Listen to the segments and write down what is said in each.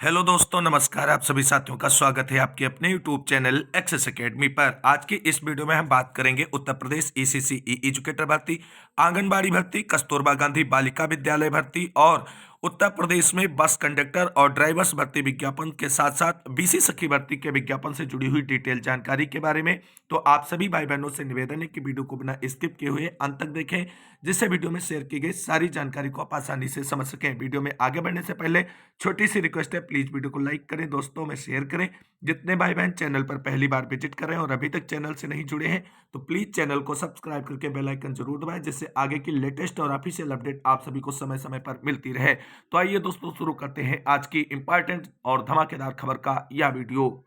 Hello दोस्तों, नमस्कार। आप सभी साथियों का स्वागत है आपके अपने यूट्यूब चैनल एक्सेस एकेडमी पर। आज की इस वीडियो में हम बात करेंगे उत्तर प्रदेश ईसीसी ई एजुकेटर भर्ती, आंगनबाड़ी भर्ती, कस्तूरबा गांधी बालिका विद्यालय भर्ती और उत्तर प्रदेश में बस कंडक्टर और ड्राइवर्स भर्ती विज्ञापन के साथ साथ बीसी सखी भर्ती के विज्ञापन से जुड़ी हुई डिटेल जानकारी के बारे में। तो आप सभी भाई बहनों से निवेदन है कि वीडियो को बिना स्किप किए हुए अंत तक देखें, जिससे वीडियो में शेयर की गई सारी जानकारी को आप आसानी से समझ सकें। वीडियो में आगे बढ़ने से पहले छोटी सी रिक्वेस्ट है, प्लीज वीडियो को लाइक करें, दोस्तों में शेयर करें। जितने भाई बहन चैनल पर पहली बार विजिट कर रहे हैं और अभी तक चैनल से नहीं जुड़े हैं तो प्लीज चैनल को सब्सक्राइब करके बेल आइकन जरूर दबाएं, जिससे आगे की लेटेस्ट और ऑफिशियल अपडेट आप सभी को समय समय पर मिलती रहे। तो आइए दोस्तों, शुरू करते हैं आज की इंपॉर्टेंट और धमाकेदार खबर का यह वीडियो।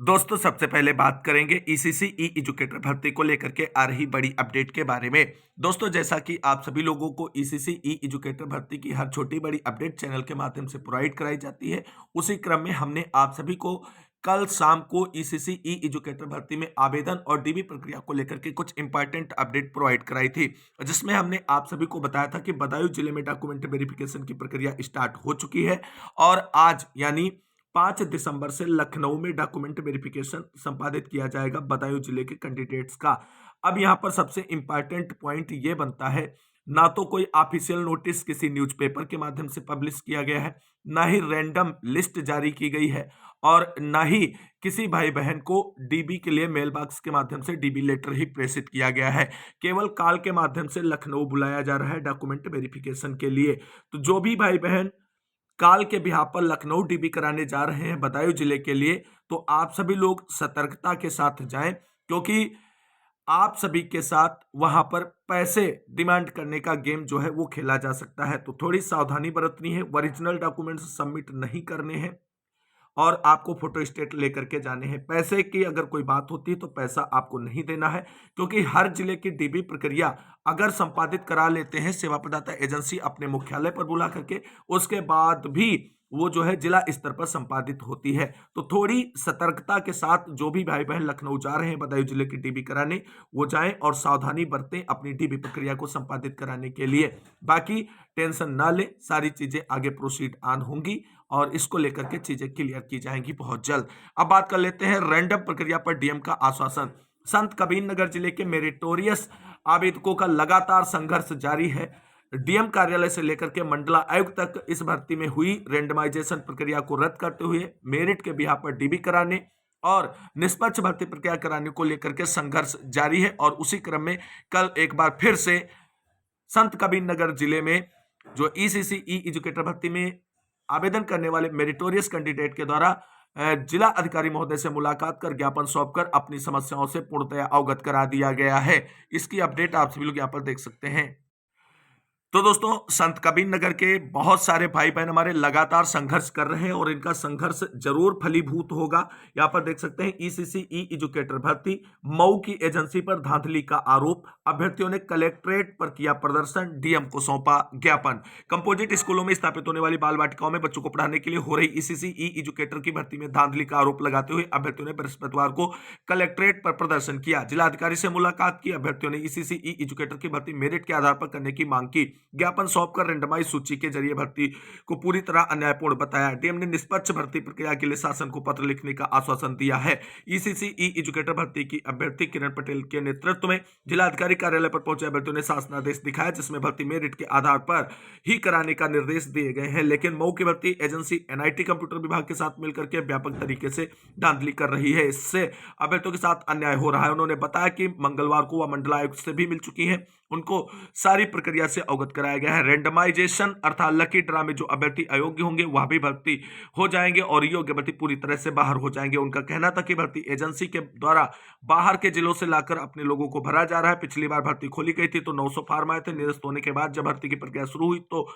दोस्तों, सबसे पहले बात करेंगे ईसीसी ई एजुकेटर भर्ती को लेकर के आ रही बड़ी अपडेट के बारे में। दोस्तों, जैसा कि आप सभी लोगों को ईसीसी ई एजुकेटर भर्ती की हर छोटी बड़ी अपडेट चैनल के माध्यम से प्रोवाइड कराई जाती है, उसी क्रम में हमने आप सभी को कल शाम को ईसीसी ई एजुकेटर भर्ती में आवेदन और डीबी प्रक्रिया को लेकर के कुछ इंपॉर्टेंट अपडेट प्रोवाइड कराई थी, जिसमें हमने आप सभी को बताया था कि बदायूं जिले में डॉक्यूमेंट वेरिफिकेशन की प्रक्रिया स्टार्ट हो चुकी है और आज यानी 5 दिसंबर से लखनऊ में डॉक्यूमेंट वेरिफिकेशन संपादित किया जाएगा बदायूं जिले के कैंडिडेट्स का। अब यहां पर सबसे इंपॉर्टेंट पॉइंट ये बनता है, ना तो कोई ऑफिशियल नोटिस किसी न्यूज़पेपर के माध्यम से पब्लिश किया गया है, ना ही रैंडम लिस्ट जारी की गई है और ना ही किसी भाई बहन को डीबी के लिए मेल बॉक्स के माध्यम से डीबी लेटर ही प्रेषित किया गया है। केवल कॉल के माध्यम से लखनऊ बुलाया जा रहा है डॉक्यूमेंट वेरिफिकेशन के लिए। तो जो भी भाई बहन काल के बिहार पर लखनऊ डीबी कराने जा रहे हैं बदायूं जिले के लिए, तो आप सभी लोग सतर्कता के साथ जाएं, क्योंकि आप सभी के साथ वहां पर पैसे डिमांड करने का गेम जो है वो खेला जा सकता है। तो थोड़ी सावधानी बरतनी है, ओरिजिनल डॉक्यूमेंट्स सबमिट नहीं करने हैं और आपको फोटो स्टेट लेकर के जाने हैं। पैसे की अगर कोई बात होती है तो पैसा आपको नहीं देना है, क्योंकि हर जिले की डीबी प्रक्रिया अगर संपादित करा लेते हैं सेवा प्रदाता एजेंसी अपने मुख्यालय पर बुला करके, उसके बाद भी वो जो है जिला स्तर पर संपादित होती है। तो थोड़ी सतर्कता के साथ जो भी भाई बहन लखनऊ जा रहे हैं बदायूं जिले की डीबी कराने, वो जाएं और सावधानी बरतें अपनी डीबी प्रक्रिया को संपादित कराने के लिए। बाकी टेंशन ना लें, सारी चीजें आगे प्रोसीड ऑन होंगी और इसको लेकर के चीजें क्लियर की जाएंगी बहुत जल्द। अब बात कर लेते हैं रैंडम प्रक्रिया पर डीएम का आश्वासन। संत कबीरनगर जिले के मेरिटोरियस आवेदकों का लगातार संघर्ष जारी है। डीएम कार्यालय से लेकर के मंडला आयुक्त तक इस भर्ती में हुई रेंडमाइजेशन प्रक्रिया को रद्द करते हुए मेरिट के बिहार पर डीबी कराने और निष्पक्ष भर्ती प्रक्रिया कराने को लेकर के संघर्ष जारी है। और उसी क्रम में कल एक बार फिर से संत कबीरनगर जिले में जो ईसीसी ई एजुकेटर भर्ती में आवेदन करने वाले मेरिटोरियस कैंडिडेट के द्वारा जिला अधिकारी महोदय से मुलाकात कर ज्ञापन सौंपकर अपनी समस्याओं से पूर्णतया अवगत करा दिया गया है। इसकी अपडेट आप सभी लोग यहाँ पर देख सकते हैं। तो दोस्तों, संत कबीर नगर के बहुत सारे भाई बहन हमारे लगातार संघर्ष कर रहे हैं और इनका संघर्ष जरूर फलीभूत होगा। यहाँ पर देख सकते हैं ईसीसी ई एजुकेटर भर्ती मऊ की एजेंसी पर धांधली का आरोप, अभ्यर्थियों ने कलेक्ट्रेट पर किया प्रदर्शन, डीएम को सौंपा ज्ञापन। कंपोजिट स्कूलों में स्थापित होने वाली बाल वाटिकाओं में बच्चों को पढ़ाने के लिए हो रही ईसीसी ई एजुकेटर की भर्ती में धांधली का आरोप लगाते हुए अभ्यर्थियों ने बृहस्पतिवार को कलेक्ट्रेट पर प्रदर्शन किया। जिलाधिकारी से मुलाकात की अभ्यर्थियों ने ईसीसी ई एजुकेटर की भर्ती मेरिट के आधार पर करने की मांग की। ज्ञापन सौंपकर रेंडमाइज सूची के जरिए भर्ती को पूरी तरह अन्यायपूर्ण बताया। डीएम ने निष्पक्ष भर्ती प्रक्रिया के लिए शासन को पत्र लिखने का आश्वासन दिया है। ईसीसी ई एजुकेटर भर्ती की अभ्यर्थी किरण पटेल के नेतृत्व में जिलाधिकारी कार्यालय पर पहुंचे अभ्यर्थियों ने शासनादेश दिखाया, जिसमें भर्ती मेरिट के आधार पर ही कराने का निर्देश दिए गए हैं। लेकिन मऊ की भर्ती एजेंसी एनआईटी कंप्यूटर विभाग के साथ मिलकर के व्यापक तरीके से धांधली कर रही है। इससे अभ्यर्थियों के साथ अन्याय हो रहा है। उन्होंने बताया कि मंगलवार को वह मंडला आयुक्त से भी मिल चुकी है, उनको सारी प्रक्रिया से अवगत कराया गया है। रेंडमाइजेशन अर्थात लकी ड्रा में जो अभ्यर्थी अयोग्य होंगे वह भी भर्ती हो जाएंगे और योग्य भर्ती पूरी तरह से बाहर हो जाएंगे। उनका कहना था कि भर्ती एजेंसी के द्वारा बाहर के जिलों से लाकर अपने लोगों को भरा जा रहा है। पिछली बार भर्ती खोली गई थी तो 900 फार्म आए थे। निरस्त होने के बाद जब भर्ती की प्रक्रिया शुरू हुई तो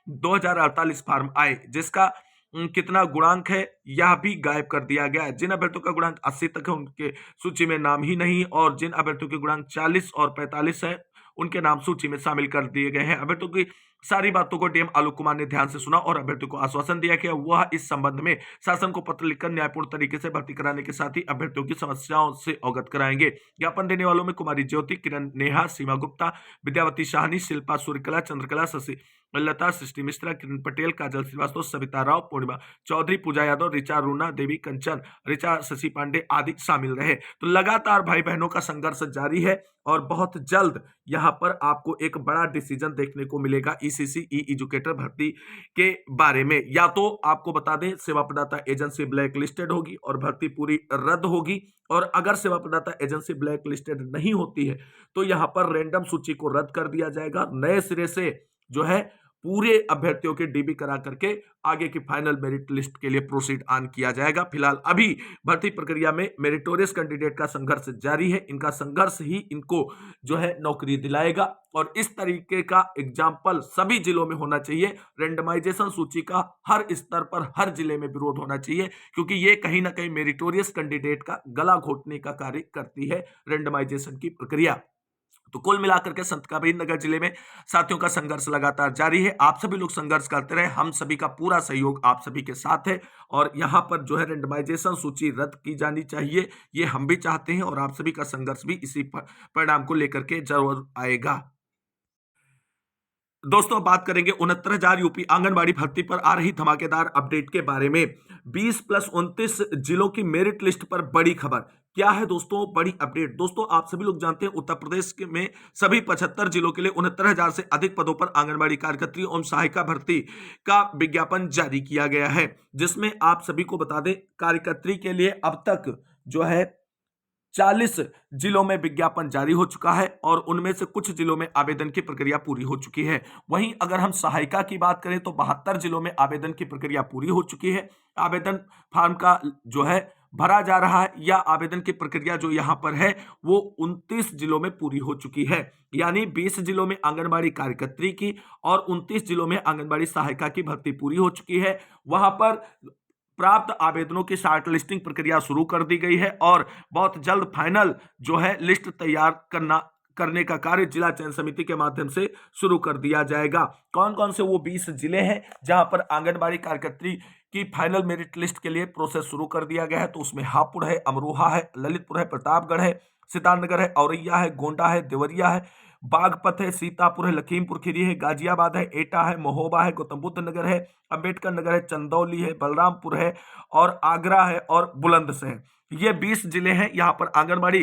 2048 फार्म आए, जिसका कितना गुणांक है यह भी गायब कर दिया गया है। जिन अभ्यर्थियों का गुणांक 80 तक है उनके सूची में नाम ही नहीं, और जिन अभ्यर्थियों के गुणांक 40 और 45 है उनके नाम सूची में शामिल कर दिए गए हैं। अभ्यर्थियों की सारी बातों को डीएम आलोक कुमार ने ध्यान से सुना और अभ्यर्थियों को आश्वासन दिया कि वह इस संबंध में शासन को पत्र लिखकर न्यायपूर्ण तरीके से भर्ती कराने के साथ ही अभ्यर्थियों की समस्याओं से अवगत कराएंगे। ज्ञापन देने वालों में कुमारी ज्योति, किरण, नेहा, सीमा गुप्ता, विद्यावती शाहनी, शिल्पा, सूर्यकला, चंद्रकला, शशि लता, सृष्टि मिश्रा, किरण पटेल, काजल श्रीवास्तव, सविता राव, पूर्णिमा चौधरी, पूजा यादव, ऋचा रूना, देवी कंचन, ऋचा, शशि पांडे आदि शामिल रहे। तो लगातार भाई बहनों का संघर्ष जारी है और बहुत जल्द यहां पर आपको एक बड़ा डिसीजन देखने को मिलेगा ईसीसी ई एजुकेटर भर्ती के बारे में। या तो आपको बता दें सेवा प्रदाता एजेंसी ब्लैक लिस्टेड होगी और भर्ती पूरी रद्द होगी, और अगर सेवा प्रदाता एजेंसी ब्लैक लिस्टेड नहीं होती है तो यहां पर रैंडम सूची को रद्द कर दिया जाएगा, नए सिरे से जो है पूरे अभ्यर्थियों के डीबी करा करके आगे की फाइनल मेरिट लिस्ट के लिए प्रोसीड ऑन किया जाएगा। फिलहाल अभी भर्ती प्रक्रिया में मेरिटोरियस कैंडिडेट का संघर्ष जारी है, इनका संघर्ष ही इनको जो है नौकरी दिलाएगा और इस तरीके का एग्जाम्पल सभी जिलों में होना चाहिए। रेंडमाइजेशन सूची का हर स्तर पर हर जिले में विरोध होना चाहिए, क्योंकि ये कहीं ना कहीं मेरिटोरियस कैंडिडेट का गला घोटने का कार्य करती है रेंडमाइजेशन की प्रक्रिया। तो कुल मिलाकर के संत कबीर नगर जिले में साथियों का संघर्ष लगातार जारी है। आप सभी लोग संघर्ष करते रहे, हम सभी का पूरा सहयोग आप सभी के साथ है और यहां पर जो है रेंडमाइजेशन सूची रद्द की जानी चाहिए, ये हम भी चाहते हैं और आप सभी का संघर्ष भी इसी परिणाम को लेकर के जरूर आएगा। दोस्तों बात करेंगे 69,000 यूपी आंगनबाड़ी भर्ती पर आ रही धमाकेदार अपडेट के बारे में। 20+29 जिलों की मेरिट लिस्ट पर बड़ी खबर क्या है दोस्तों, बड़ी अपडेट। दोस्तों आप सभी लोग जानते हैं उत्तर प्रदेश में सभी 75 जिलों के लिए 69,000 से अधिक पदों पर आंगनबाड़ी कार्यकर्त्री एवं सहायिका भर्ती का विज्ञापन जारी किया गया है, जिसमें आप सभी को बता दें कार्यकर्त्री के लिए अब तक जो है 40 जिलों में विज्ञापन जारी हो चुका है और उनमें से कुछ जिलों में आवेदन की प्रक्रिया पूरी हो चुकी है। वहीं अगर हम सहायिका की बात करें तो 72 जिलों में आवेदन की प्रक्रिया पूरी हो चुकी है। आवेदन फॉर्म का जो है भरा जा रहा है या आवेदन की प्रक्रिया जो यहां पर है वो 29 जिलों में पूरी हो चुकी है, यानी 20 जिलों में आंगनबाड़ी कार्यकर्त्री की और 29 जिलों में आंगनबाड़ी सहायिका की भर्ती पूरी हो चुकी है। वहां पर प्राप्त आवेदनों की शॉर्ट लिस्टिंग प्रक्रिया शुरू कर दी गई है और बहुत जल्द फाइनल जो है लिस्ट तैयार करने का कार्य जिला चयन समिति के माध्यम से शुरू कर दिया जाएगा। कौन कौन से वो 20 जिले हैं जहां पर आंगनबाड़ी कार्यकर्त्री की फाइनल मेरिट लिस्ट के लिए प्रोसेस शुरू कर दिया गया है, तो उसमें हापुड़ है, अमरोहा है, ललितपुर है, प्रतापगढ़ है, सितारनगर है, औरैया है, गोंडा है, देवरिया है, बागपत है, सीतापुर है, लखीमपुर खीरी है, गाजियाबाद है, एटा है, महोबा है, गौतम बुद्ध नगर है, अंबेडकर नगर है, चंदौली है, बलरामपुर है और आगरा है और बुलंदशहर है। ये 20 जिले हैं। यहाँ पर आंगनबाड़ी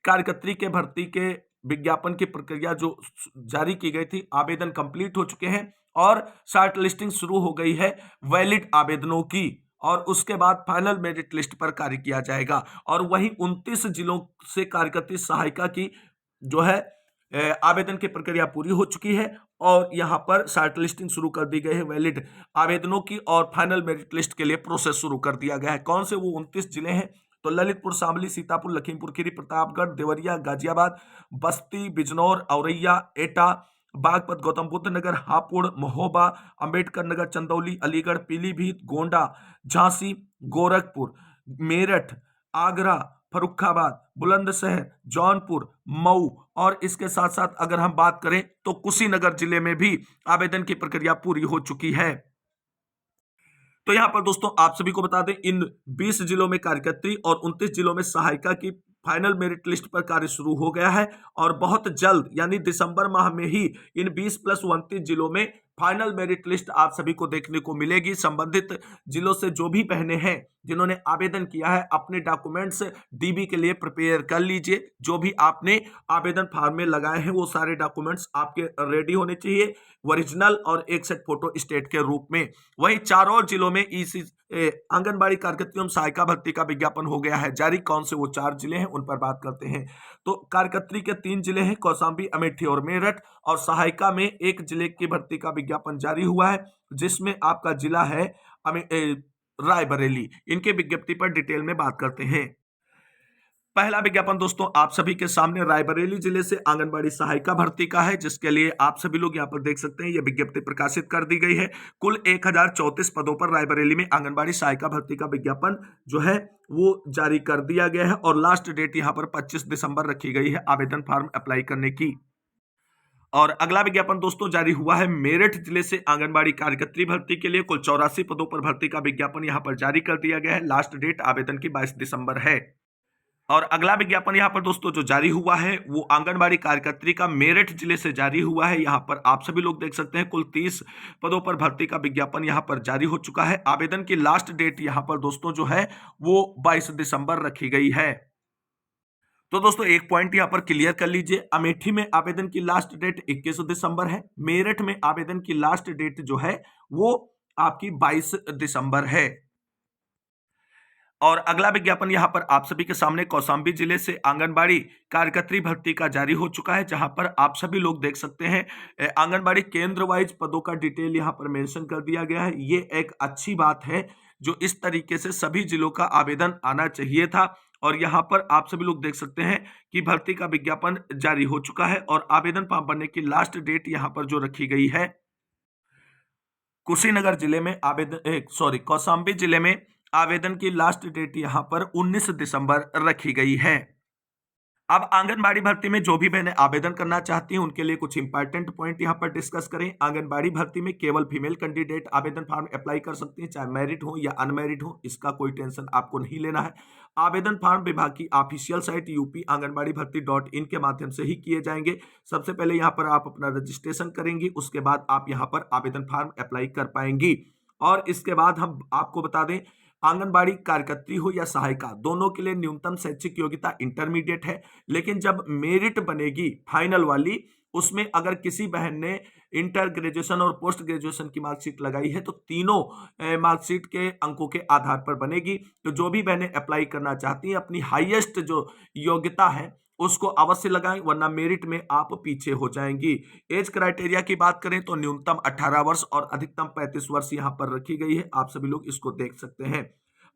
कार्यकर्त्री के भर्ती के विज्ञापन की प्रक्रिया जो जारी की गई थी, आवेदन कंप्लीट हो चुके हैं और शॉर्ट लिस्टिंग शुरू हो गई है वैलिड आवेदनों की और उसके बाद फाइनल मेरिट लिस्ट पर कार्य किया जाएगा। और वहीं 29 जिलों से कार्यकर्त्री सहायिका की जो है आवेदन की प्रक्रिया पूरी हो चुकी है और यहां पर शॉर्ट लिस्टिंग शुरू कर दी गई है वैलिड आवेदनों की और फाइनल मेरिट लिस्ट के लिए प्रोसेस शुरू कर दिया गया है। कौन से वो 29 जिले हैं, तो ललितपुर, शामली, सीतापुर, लखीमपुर खीरी, प्रतापगढ़, देवरिया, गाजियाबाद, बस्ती, बिजनौर, औरैया, एटा, बागपत, गौतम बुद्ध नगर, हापुड़, महोबा, अंबेडकर नगर, चंदौली, अलीगढ़, पीलीभीत, गोंडा, झांसी, गोरखपुर, मेरठ, आगरा, फर्रुखाबाद, बुलंदशहर, जौनपुर, मऊ और इसके साथ साथ अगर हम बात करें तो कुशीनगर जिले में भी आवेदन की प्रक्रिया पूरी हो चुकी है। तो यहां पर दोस्तों आप सभी को बता दें इन 20 जिलों में कार्यकर्त्री और 29 जिलों में सहायिका की फाइनल मेरिट लिस्ट पर कार्य शुरू हो गया है और बहुत जल्द यानी दिसंबर माह में ही इन 20+29 जिलों में फाइनल मेरिट लिस्ट आप सभी को देखने को मिलेगी। संबंधित जिलों से जो भी बहनें हैं जिन्होंने आवेदन किया है अपने डॉक्यूमेंट्स डीबी के लिए प्रिपेयर कर लीजिए। जो भी आपने आवेदन फॉर्म में लगाए हैं वो सारे डॉक्यूमेंट्स आपके रेडी होने चाहिए, ओरिजिनल और एक सेट फोटो स्टेट के रूप में। वहीं 4 और जिलों में आंगनबाड़ी कार्यकर्ती एवं सहायिका भर्ती का विज्ञापन हो गया है जारी। कौन से वो 4 जिले हैं उन पर बात करते हैं। तो कार्यकर्त्री के 3 जिले हैं, कौशाम्बी, अमेठी और मेरठ, और सहायिका में 1 जिले की भर्ती का विज्ञापन जारी हुआ है जिसमें आपका जिला है रायबरेली। इनके विज्ञप्ति पर डिटेल में बात करते हैं। पहला विज्ञापन दोस्तों आप सभी के सामने रायबरेली जिले से आंगनबाड़ी सहायिका भर्ती का है, जिसके लिए आप सभी लोग यहां पर देख सकते हैं यह विज्ञप्ति प्रकाशित कर दी गई है। कुल 1034 पदों पर रायबरेली में आंगनबाड़ी सहायिका भर्ती का विज्ञापन जो है वो जारी कर दिया गया है और लास्ट डेट यहां पर 25 दिसंबर रखी गई है आवेदन फॉर्म अप्लाई करने की। और अगला विज्ञापन दोस्तों जारी हुआ है मेरठ जिले से आंगनबाड़ी कार्यकर्त्री भर्ती के लिए। कुल 84 पदों पर भर्ती का विज्ञापन यहां पर जारी कर दिया गया है। लास्ट डेट आवेदन की 22 दिसंबर है। और अगला विज्ञापन यहाँ पर दोस्तों जो जारी हुआ है वो आंगनबाड़ी कार्यकर्त्री का मेरठ जिले से जारी हुआ है। यहाँ पर आप सभी लोग देख सकते हैं कुल 30 पदों पर भर्ती का विज्ञापन यहाँ पर जारी हो चुका है। आवेदन की लास्ट डेट यहाँ पर दोस्तों जो है वो 22 दिसंबर रखी गई है। तो दोस्तों एक पॉइंट यहाँ पर क्लियर कर लीजिए, अमेठी में आवेदन की लास्ट डेट 21 दिसंबर है, मेरठ में आवेदन की लास्ट डेट जो है वो आपकी 22 दिसंबर है। और अगला विज्ञापन यहां पर आप सभी के सामने कौशांबी जिले से आंगनबाड़ी कार्यकर्त्री भर्ती का जारी हो चुका है, जहां पर आप सभी लोग देख सकते हैं आंगनबाड़ी केंद्र वाइज पदों का डिटेल यहां पर मेंशन कर दिया गया है। ये एक अच्छी बात है, जो इस तरीके से सभी जिलों का आवेदन आना चाहिए था। और यहां पर आप सभी लोग देख सकते हैं कि भर्ती का विज्ञापन जारी हो चुका है और आवेदन फॉर्म भरने की लास्ट डेट यहां पर जो रखी गई है, कुशीनगर जिले में कौशांबी जिले में आवेदन की लास्ट डेट यहां पर 19 दिसंबर रखी गई है। अब आंगनबाड़ी भर्ती में जो भी बहनें आवेदन करना चाहती हैं उनके लिए कुछ इंपॉर्टेंट पॉइंट यहां पर डिस्कस करें। आंगनबाड़ी भर्ती में केवल फीमेल कैंडिडेट आवेदन फॉर्म अप्लाई कर सकती हैं, चाहे मैरिड हो या अनमैरिड हो, इसका कोई टेंशन आपको नहीं लेना है। आवेदन फॉर्म विभाग की ऑफिशियल साइट यूपी आंगनबाड़ी भर्ती .in के माध्यम से ही किए जाएंगे। सबसे पहले यहाँ पर आप अपना रजिस्ट्रेशन करेंगी, उसके बाद आप यहाँ पर आवेदन फॉर्म अप्लाई कर पाएंगी। और इसके बाद हम आपको बता दें, आंगनबाड़ी कार्यकर्त्री हो या सहायिका, दोनों के लिए न्यूनतम शैक्षिक योग्यता इंटरमीडिएट है। लेकिन जब मेरिट बनेगी फाइनल वाली, उसमें अगर किसी बहन ने इंटर ग्रेजुएशन और पोस्ट ग्रेजुएशन की मार्कशीट लगाई है तो तीनों मार्कशीट के अंकों के आधार पर बनेगी। तो जो भी बहनें अप्लाई करना चाहती हैं अपनी हाईएस्ट जो योग्यता है उसको अवश्य लगाएं, वरना मेरिट में आप पीछे हो जाएंगी। एज क्राइटेरिया की बात करें तो न्यूनतम 18 वर्ष और अधिकतम 35 वर्ष यहां पर रखी गई है। आप सभी लोग इसको देख सकते हैं।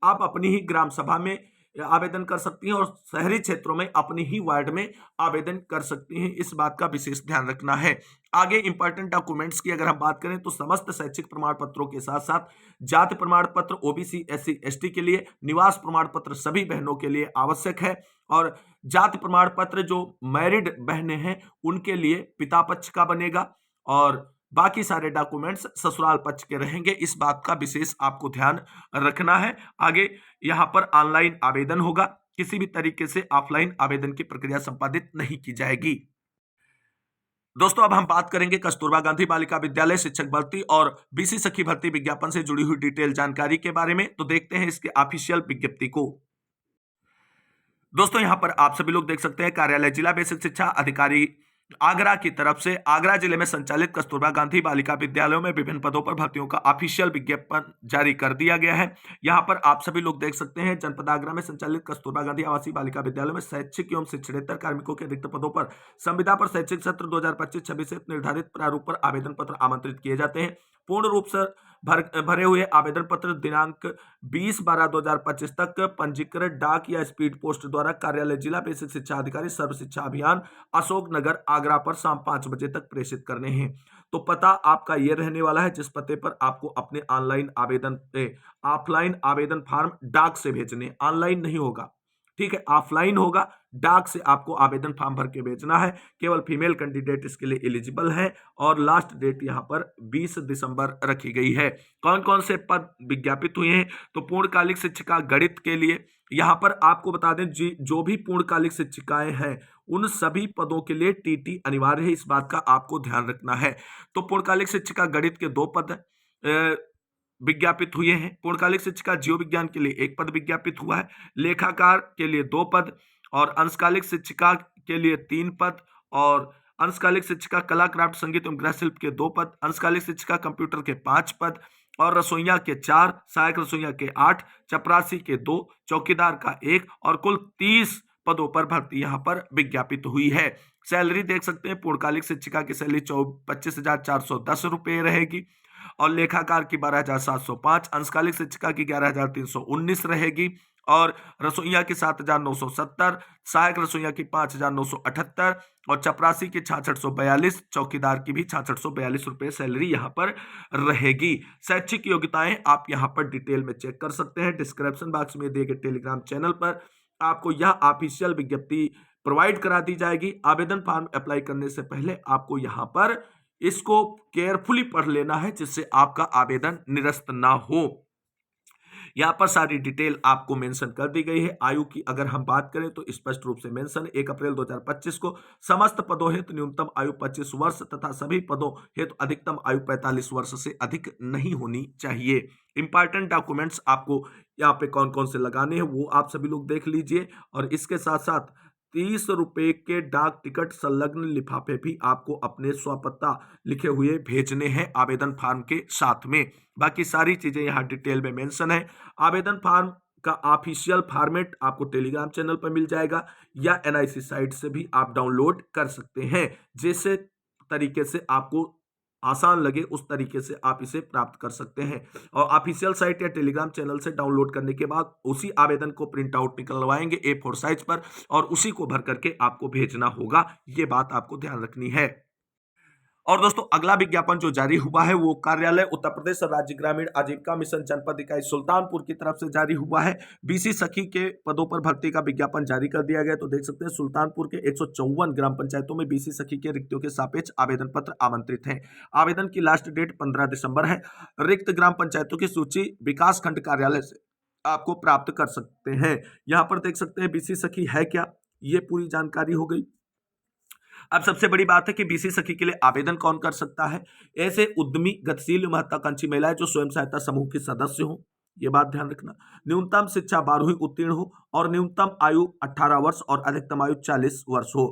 आप अपनी ही ग्राम सभा में आवेदन कर सकती हैं और शहरी क्षेत्रों में अपनी ही वार्ड में आवेदन कर सकती हैं, इस बात का विशेष ध्यान रखना है। आगे इंपॉर्टेंट डॉक्यूमेंट्स की अगर हम बात करें तो समस्त शैक्षिक प्रमाण पत्रों के साथ साथ जाति प्रमाण पत्र ओबीसी एससी एसटी के लिए, निवास प्रमाण पत्र सभी बहनों के लिए आवश्यक है। और जाति प्रमाण पत्र जो मैरिड बहनें हैं उनके लिए पिता पक्ष का बनेगा और बाकी सारे डॉक्यूमेंट्स ससुराल पक्ष के रहेंगे, इस बात का विशेष आपको ध्यान रखना है। आगे यहां पर ऑनलाइन आवेदन होगा, किसी भी तरीके से ऑफलाइन आवेदन की प्रक्रिया संपादित नहीं की जाएगी। दोस्तों अब हम बात करेंगे कस्तूरबा गांधी बालिका विद्यालय शिक्षक भर्ती और बीसी सखी भर्ती विज्ञापन से जुड़ी हुई डिटेल जानकारी के बारे में। तो देखते हैं इसके ऑफिशियल विज्ञप्ति को। दोस्तों यहां पर आप सभी लोग देख सकते हैं कार्यालय जिला बेसिक शिक्षा अधिकारी आगरा की तरफ से आगरा जिले में संचालित कस्तूरबा गांधी बालिका विद्यालयों में विभिन्न पदों पर भर्तियों का ऑफिशियल विज्ञापन जारी कर दिया गया है। यहां पर आप सभी लोग देख सकते हैं जनपद आगरा में संचालित कस्तूरबा गांधी आवासीय बालिका विद्यालयों में शैक्षिक एवं शिक्षणेतर कार्मिकों के रिक्त पदों पर संविदा पर शैक्षिक सत्र 2025-26 से निर्धारित प्रारूप पर आवेदन पत्र आमंत्रित किए जाते हैं। पूर्ण रूप से भरे हुए आवेदन पत्र दिनांक 20/12/2025 तक पंजीकृत डाक या स्पीड पोस्ट द्वारा कार्यालय जिला बेसिक शिक्षा अधिकारी सर्व शिक्षा अभियान अशोक नगर आगरा पर शाम 5 बजे तक प्रेषित करने हैं। तो पता आपका यह रहने वाला है जिस पते पर आपको अपने ऑफलाइन आवेदन फॉर्म डाक से भेजने, ऑनलाइन नहीं होगा, ठीक है, ऑफलाइन होगा। डाक से आपको आवेदन फॉर्म भर के भेजना है। केवल फीमेल कैंडिडेट इसके लिए एलिजिबल है और लास्ट डेट यहां पर 20 दिसंबर रखी गई है। कौन कौन से पद विज्ञापित हुए हैं? तो पूर्णकालिक शिक्षिका गणित के लिए यहां पर आपको बता दें जो भी पूर्णकालिक शिक्षिकाएं हैं उन सभी पदों के लिए टीटी अनिवार्य है, इस बात का आपको ध्यान रखना है। तो पूर्णकालिक शिक्षिका गणित के 2 पद विज्ञापित हुए हैं। पूर्णकालिक शिक्षिका जीव विज्ञान के लिए 1 पद विज्ञापित हुआ है। लेखाकार के लिए 2 पद और अंशकालिक शिक्षिका के लिए 3 पद और अंशकालिक शिक्षिका कला क्राफ्ट संगीत एवं गृह शिल्प के 2 पद, अंशकालिक शिक्षिका कंप्यूटर के 5 पद और रसोइया के 4, सहायक रसोइया के 8, चपरासी के 2, चौकीदार का 1 और कुल 30 पदों पर भर्ती यहां पर विज्ञापित हुई है। सैलरी देख सकते हैं, पूर्णकालिक शिक्षिका की सैलरी 25,410 रुपए रहेगी और लेखाकार की 12,705, अंशकालिक शिक्षिका की 11,319 रहेगी और रसोइया की 7,970, सहायक रसोइया की 5,978 और चपरासी की 6642, चौकीदार की भी 6642 रुपए सैलरी यहां पर रहेगी। शैक्षिक योग्यताएं आप यहां पर डिटेल में चेक कर सकते हैं। डिस्क्रिप्शन बॉक्स में दिए गए टेलीग्राम चैनल पर आपको यह ऑफिशियल विज्ञप्ति प्रोवाइड करा दी जाएगी। आवेदन फॉर्म अप्लाई करने से पहले आपको यहां पर इसको केयरफुली पढ़ लेना है जिससे आपका आवेदन निरस्त ना हो। यहाँ पर सारी डिटेल आपको मेंशन कर दी गई है। आयु की अगर हम बात करें तो स्पष्ट रूप से मेंशन 1 अप्रैल 2025 को समस्त पदों हेतु न्यूनतम आयु 25 वर्ष तथा सभी पदों हेतु अधिकतम आयु 45 वर्ष से अधिक नहीं होनी चाहिए। इंपॉर्टेंट डॉक्यूमेंट्स आपको यहाँ पे कौन कौन से लगाने हैं वो आप सभी लोग देख लीजिए। और इसके साथ साथ 30 रुपए के डाक टिकट संलग्न लिफाफे भी आपको अपने स्वपता लिखे हुए भेजने हैं आवेदन फॉर्म के साथ में। बाकी सारी चीजें यहाँ डिटेल में मेंशन है। आवेदन फॉर्म का ऑफिशियल फॉर्मेट आपको टेलीग्राम चैनल पर मिल जाएगा या एनआईसी साइट से भी आप डाउनलोड कर सकते हैं। जैसे तरीके से आपको आसान लगे उस तरीके से आप इसे प्राप्त कर सकते हैं। और ऑफिशियल साइट या टेलीग्राम चैनल से डाउनलोड करने के बाद उसी आवेदन को प्रिंट आउट निकलवाएंगे A4 साइज पर और उसी को भर करके आपको भेजना होगा। ये बात आपको ध्यान रखनी है। और दोस्तों अगला विज्ञापन जो जारी हुआ है वो कार्यालय उत्तर प्रदेश राज्य ग्रामीण आजीविका मिशन जनपद इकाई सुल्तानपुर की तरफ से जारी हुआ है। बीसी सखी के पदों पर भर्ती का विज्ञापन जारी कर दिया गया। तो देख सकते हैं सुल्तानपुर के 154 ग्राम पंचायतों में बीसी सखी के रिक्तियों के सापेक्ष आवेदन पत्र आमंत्रित हैं। आवेदन की लास्ट डेट 15 दिसंबर है। रिक्त ग्राम पंचायतों की सूची विकास खंड कार्यालय से आपको प्राप्त कर सकते हैं। यहाँ पर देख सकते हैं बीसी सखी है क्या, ये पूरी जानकारी हो गई। अब सबसे बड़ी बात है कि बीसी सखी के लिए आवेदन कौन कर सकता है। ऐसे उद्यमी गतिशील महत्वाकांक्षी महिलाएं जो स्वयं सहायता समूह की सदस्य हो, ये बात ध्यान रखना। न्यूनतम शिक्षा 12वीं उत्तीर्ण हो और न्यूनतम आयु 18 वर्ष और अधिकतम आयु 40 वर्ष हो।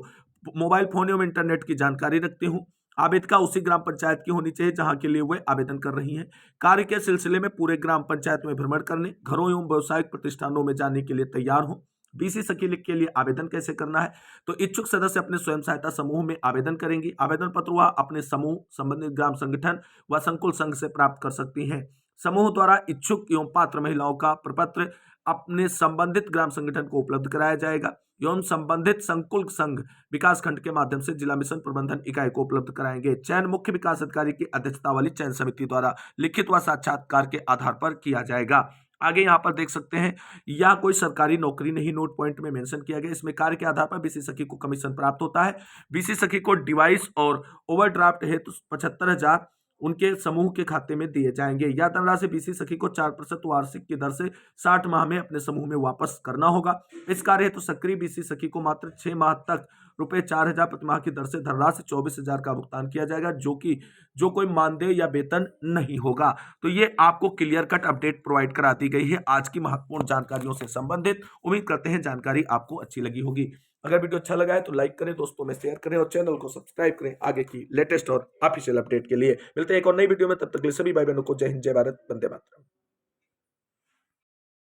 मोबाइल फोन एवं इंटरनेट की जानकारी रखते हो। आवेदिका उसी ग्राम पंचायत की होनी चाहिए जहां के लिए वे आवेदन कर रही हैं। कार्य के सिलसिले में पूरे ग्राम पंचायत में भ्रमण करने, घरों एवं व्यावसायिक प्रतिष्ठानों में जाने के लिए तैयार हो। बीसी सखी के लिए आवेदन कैसे करना है, तो इच्छुक सदस्य अपने स्वयं सहायता समूह में आवेदन करेंगी। आवेदन पत्र वह अपने समूह, संबंधित ग्राम संगठन व संकुल संघ से प्राप्त कर सकती हैं। समूह द्वारा इच्छुक एवं पात्र महिलाओं का प्रपत्र अपने संबंधित ग्राम संगठन को उपलब्ध कराया जाएगा एवं संबंधित संकुल संघ विकास खंड के माध्यम से जिला मिशन प्रबंधन इकाई को उपलब्ध कराएंगे। चयन मुख्य विकास अधिकारी की अध्यक्षता वाली चयन समिति द्वारा लिखित व साक्षात्कार के आधार पर किया जाएगा। आगे यहाँ पर देख सकते हैं यह कोई सरकारी नौकरी नहीं, नोट पॉइंट में मेंशन किया गया। इसमें कार्य के आधार पर बीसी सखी को कमीशन प्राप्त होता है। बीसी सखी को डिवाइस और ओवरड्राफ्ट हेतु 75,000 उनके समूह के खाते में दिए जाएंगे। यह धनराशि बीसी सखी को 4% वार्षिक की दर से 60 माह में अपने समूह में वापस करना होगा। इस कार्य हेतु सक्रिय बीसी सखी को मात्र 6 माह तक रुपए 4,000 प्रति माह की दर से धनराशि 24,000 का भुगतान किया जाएगा, जो कोई मानदेय या वेतन नहीं होगा। तो ये आपको क्लियर कट अपडेट प्रोवाइड करा दी गई है आज की महत्वपूर्ण जानकारियों से संबंधित। उम्मीद करते हैं जानकारी आपको अच्छी लगी होगी। अगर वीडियो अच्छा लगा है तो लाइक करें, दोस्तों में शेयर करें और चैनल को सब्सक्राइब करें आगे की लेटेस्ट और ऑफिशियल अपडेट के लिए। मिलते हैं एक और नई वीडियो में, तब तक के लिए सभी भाई बहनों को जय हिंद, जय भारत, वंदे मातरम।